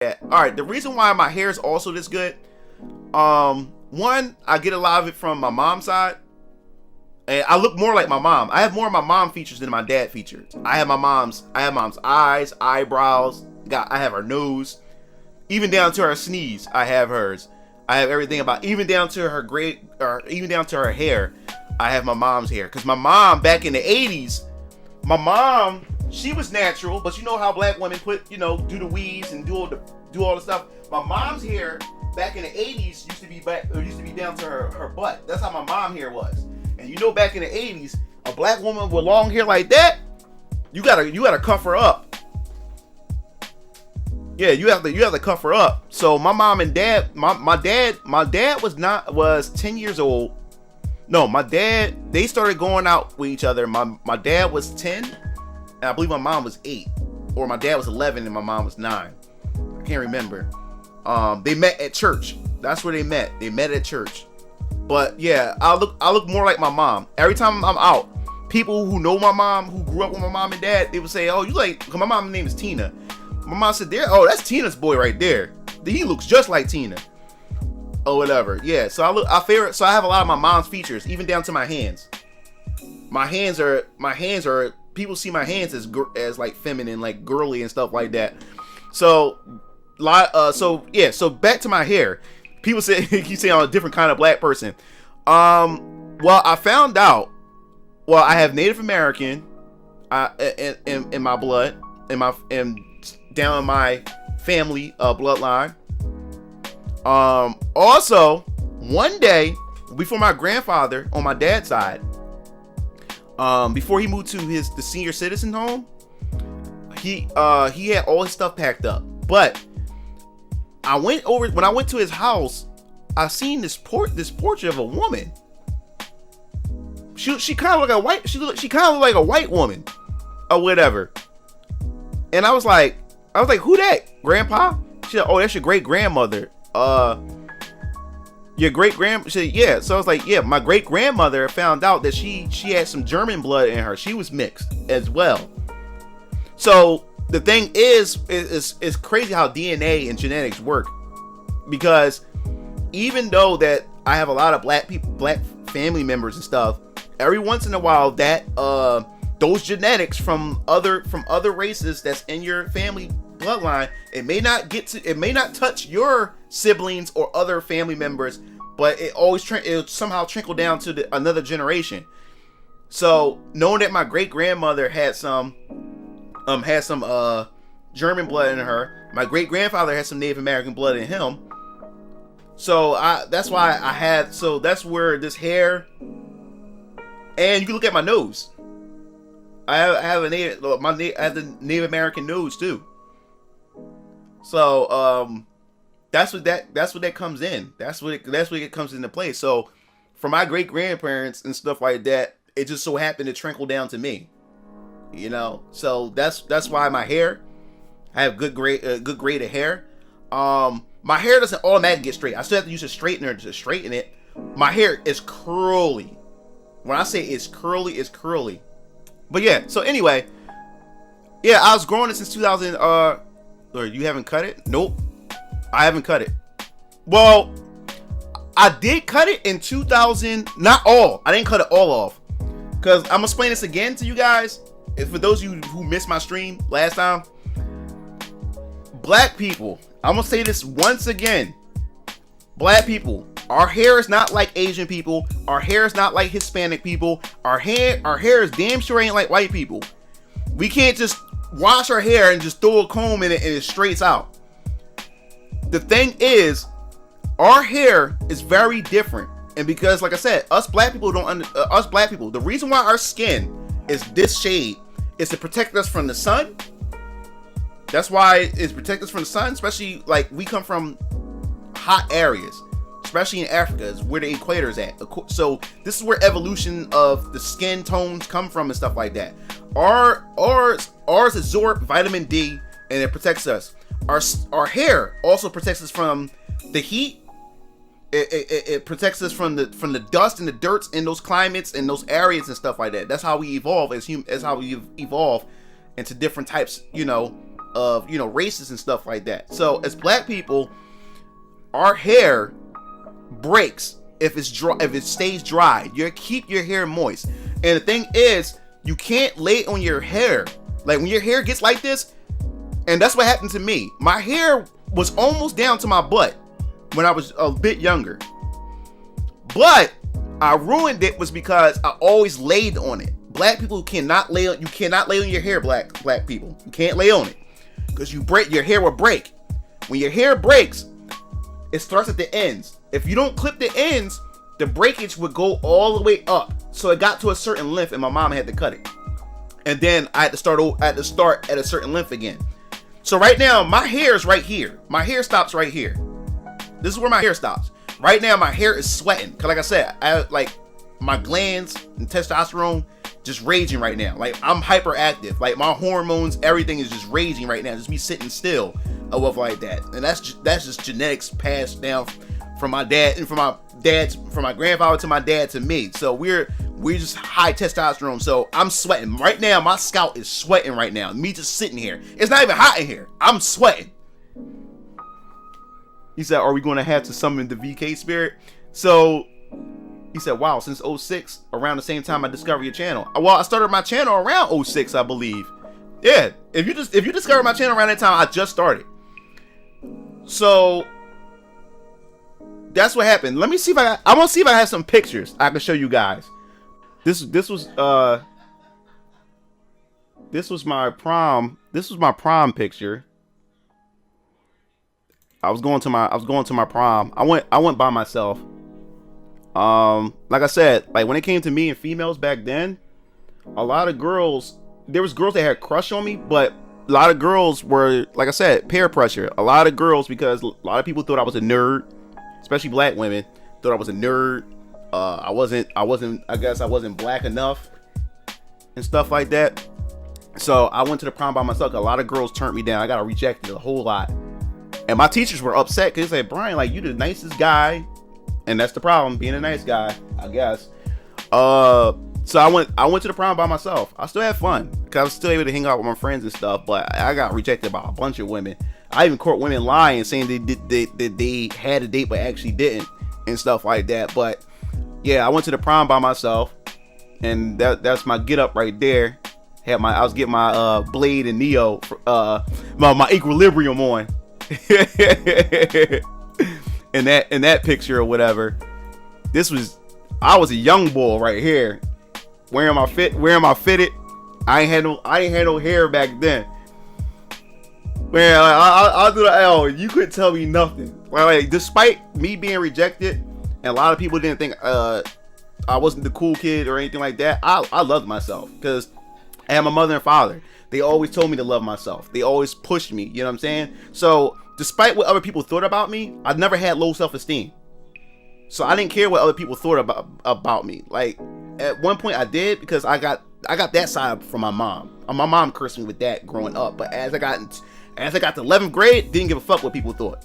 Yeah. All right. The reason why my hair is also this good, one, I get a lot of it from my mom's side, and I look more like my mom. I have more of my mom features than my dad features. I have mom's eyes, eyebrows. I have her nose, even down to her sneeze. I have hers. I have everything about, even down to her even down to her hair. I have my mom's hair, because my mom back in the 80s, my mom, she was natural, but you know how black women do the weaves and do all the stuff. My mom's hair back in the 80s used to be down to her butt. That's how my mom hair was. And back in the 80s, a black woman with long hair like that, you gotta cuff her up. Yeah, you have to cuff her up. So my mom and dad, my dad was 10 years old. No, my dad, they started going out with each other. My dad was 10, and I believe my mom was 8. Or my dad was 11 and my mom was 9. I can't remember. They met at church. That's where they met. They met at church. But yeah, I look more like my mom. Every time I'm out, people who know my mom, who grew up with my mom and dad, they would say, "Oh, you like," because my mom's name is Tina. My mom said, "There, oh, that's Tina's boy right there. He looks just like Tina." Or whatever. Yeah, so I have a lot of my mom's features, even down to my hands. My hands are people see my hands as like feminine, like girly and stuff like that. So back to my hair. People say you say I'm a different kind of black person. Well, I found out. Well, I have Native American, in my blood, and down in my family bloodline. Also, one day before my grandfather on my dad's side, before he moved to the senior citizen home, he had all his stuff packed up. But when I went to his house, I seen this portrait of a woman. She kind of looked like a white woman or whatever. And I was like, who that, Grandpa? She said, "Oh, that's your great grandmother." Your great grand, yeah. So I was like, yeah, my great grandmother found out that she had some German blood in her. She was mixed as well. So the thing is crazy how DNA and genetics work, because even though that I have a lot of black family members and stuff, every once in a while that those genetics from other races that's in your family bloodline, it may not touch your siblings or other family members, but it'll somehow trickle down to another generation. So knowing that my great grandmother had some German blood in her, my great grandfather had some Native American blood in him. So that's why that's where this hair, and you can look at my nose. I have the Native American nose too. So that's what that comes in. That's what it comes into play. So for my great grandparents and stuff like that, it just so happened to trickle down to me. So that's why my hair, I have good grade of hair. My hair doesn't automatically get straight. I still have to use a straightener to straighten it. My hair is curly. When I say it's curly, it's curly. But yeah, so anyway, yeah, I was growing it since 2000. Or you haven't cut it? Nope, I haven't cut it. Well, I did cut it in 2000. Not all. I didn't cut it all off, because I'm gonna explain this again to you guys. For those of you who missed my stream last time, black people, I'm gonna say this once again. Black people, our hair is not like Asian people. Our hair is not like Hispanic people. Our hair is damn sure ain't like white people. We can't just wash our hair and just throw a comb in it and it straights out. The thing is, our hair is very different, and because, like I said, us black people, the reason why our skin is this shade is to protect us from the sun. That's why it's protect us from the sun, especially like we come from hot areas, especially in Africa, is where the equator is at. So this is where evolution of the skin tones come from and stuff like that. Ours absorb vitamin D and it protects us. Our hair also protects us from the heat. It protects us from the dust and the dirt in those climates and those areas and stuff like that. That's how we evolve as how we evolve into different types, of, you know, races and stuff like that. So as black people, our hair breaks if it's dry, if it stays dry. You keep your hair moist. And the thing is, you can't lay on your hair. Like when your hair gets like this, and that's what happened to me. My hair was almost down to my butt when I was a bit younger. But I ruined it was because I always laid on it. Black people cannot lay on, you cannot lay on your hair, black people. You can't lay on it. Because your hair will break. When your hair breaks, it starts at the ends. If you don't clip the ends, the breakage would go all the way up. So it got to a certain length and my mom had to cut it. And then I had to start at a certain length again. So right now, my hair is right here. My hair stops right here. This is where my hair stops. Right now, my hair is sweating. Cause like I said, like my glands and testosterone just raging right now. Like I'm hyperactive. Like my hormones, everything is just raging right now. Just me sitting still or whatever like that. And that's just genetics passed down from my dad and from my grandfather to my dad to me. So we're just high testosterone. So I'm sweating right now. My scalp is sweating right now. Me just sitting here. It's not even hot in here. I'm sweating. He said, are we going to have to summon the VK spirit? So he said, wow, since 06, around the same time I discovered your channel. Well, I started my channel around 06, I believe. Yeah, if you discovered my channel around that time, I just started. So that's what happened. Let me see if I want to see if I have some pictures I can show you guys. This was my prom. This was my prom picture. I was going to my prom. I went by myself. Like I said, like when it came to me and females back then, a lot of girls, there was girls that had a crush on me, but a lot of girls were, like I said, peer pressure. A lot of girls, because a lot of people thought I was a nerd, especially black women, thought I was a nerd. I guess I wasn't black enough and stuff like that. So I went to the prom by myself. A lot of girls turned me down. I got rejected a whole lot. And my teachers were upset because they said, Brian, like, you the nicest guy. And that's the problem, being a nice guy, I guess. So I went to the prom by myself. I still had fun because I was still able to hang out with my friends and stuff. But I got rejected by a bunch of women. I even caught women lying, saying they had a date but actually didn't and stuff like that. But yeah, I went to the prom by myself, and that's my get up right there. I was getting my Blade and Neo, my equilibrium on. in that picture or whatever. I was a young boy right here, wearing my fitted. I ain't had no hair back then. Man, I'll do the L. You couldn't tell me nothing. Like, despite me being rejected, and a lot of people didn't think I wasn't the cool kid or anything like that, I loved myself because I had my mother and father. They always told me to love myself. They always pushed me. You know what I'm saying? So despite what other people thought about me, I never had low self-esteem. So I didn't care what other people thought about me. Like at one point I did, because I got that side from my mom. My mom cursed me with that growing up. But as I got to 11th grade, didn't give a fuck what people thought.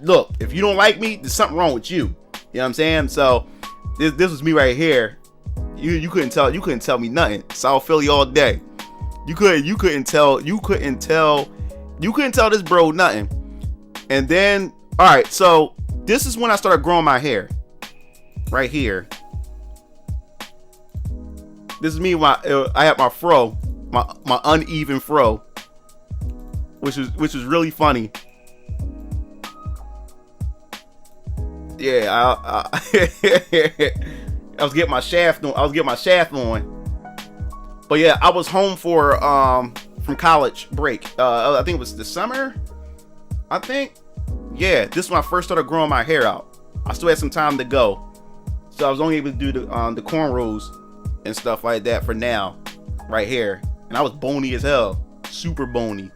Look, if you don't like me, there's something wrong with you. You know what I'm saying? So this was me right here. You couldn't tell me nothing. South Philly all day. You couldn't tell this bro nothing. And then, all right, so this is when I started growing my hair. Right here. This is me. I had my fro, my uneven fro, which was really funny. Yeah, I was getting my shaft on. But yeah, I was home from college break. I think it was the summer. I think. Yeah, this is when I first started growing my hair out. I still had some time to go, so I was only able to do the cornrows and stuff like that for now, right here. And I was bony as hell, super bony.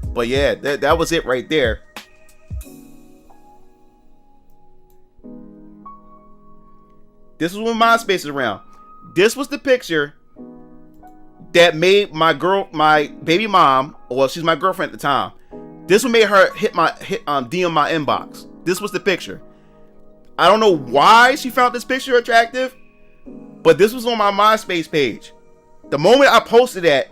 But yeah, that was it right there. This was when MySpace was around. This was the picture that made my baby mom, well, she's my girlfriend at the time. This one made her DM my inbox. This was the picture. I don't know why she found this picture attractive, but this was on my MySpace page. The moment I posted that,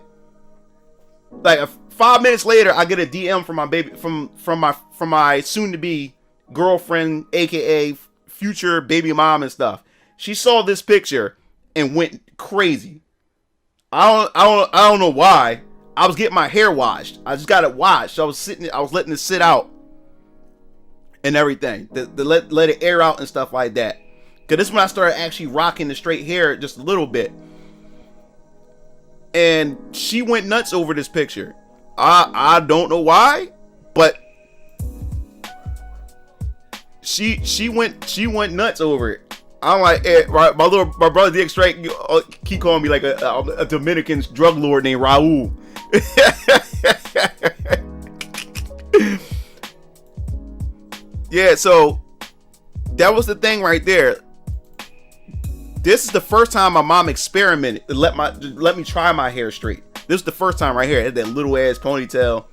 like 5 minutes later, I get a DM from my baby, from my soon to be girlfriend, aka future baby mom and stuff. She saw this picture and went crazy. I don't know why. I was getting my hair washed. I just got it washed. I was letting it sit out and everything. To let it air out and stuff like that. Cause this is when I started actually rocking the straight hair just a little bit. And she went nuts over this picture. I don't know why, but she went nuts over it. I'm like, my brother Dick Strike keep calling me like a Dominican drug lord named Raul. Yeah, so that was the thing right there. This is the first time my mom experimented to let me try my hair straight. This is the first time right here. I had that little ass ponytail.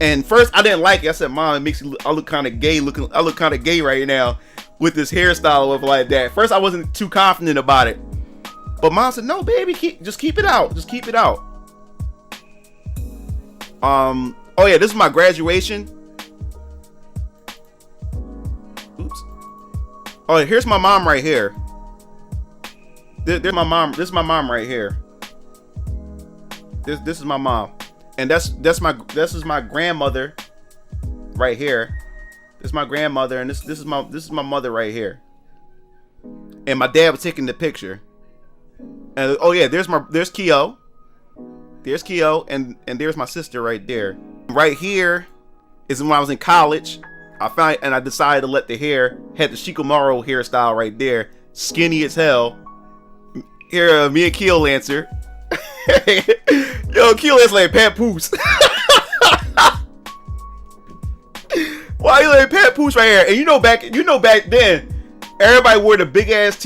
And first I didn't like it. I said, Mom, it makes I look kind of gay. I look kind of gay right now with this hairstyle of like that. First I wasn't too confident about it. But Mom said, no, baby, just keep it out. Just keep it out. Oh yeah, this is my graduation. Oops. Oh, here's my mom right here. There's my mom. This is my mom right here. This is my mom, and this is my grandmother right here. This is my grandmother, and this is my mother right here. And my dad was taking the picture. And oh yeah, there's Keo. There's Keo, and there's my sister right there. Right here is when I was in college. I decided to let the hair had the Shikamaru hairstyle right there, skinny as hell. Here, me and Keo answer. Yo, Keo is like Pat Poose. Why you like Pat Poose right here? And you know back then, everybody wore the big ass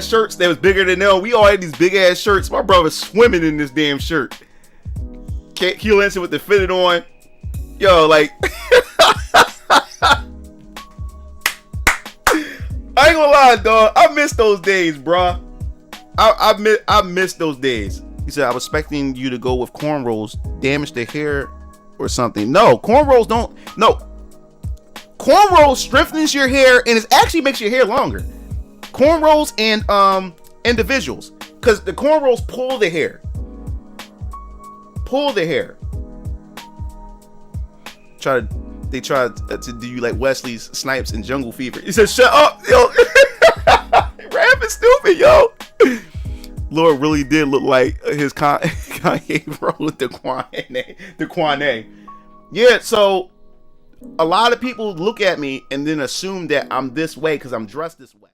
shirts that was bigger than them. We all had these big ass shirts. My brother's swimming in this damn shirt. Keo answer with the fitted on. Yo, like I ain't gonna lie, dog. I miss those days, bruh. I miss those days. He said, I was expecting you to go with cornrows, damage the hair or something. No, cornrows don't. No. Cornrows strengthens your hair and it actually makes your hair longer. Cornrows and individuals. Because the cornrows pull the hair. Pull the hair. They tried to do you like Wesley Snipes in Jungle Fever. He said, shut up, yo. Rapping stupid, yo. Lord really did look like his Kanye bro with the Kwane. Yeah, so a lot of people look at me and then assume that I'm this way because I'm dressed this way.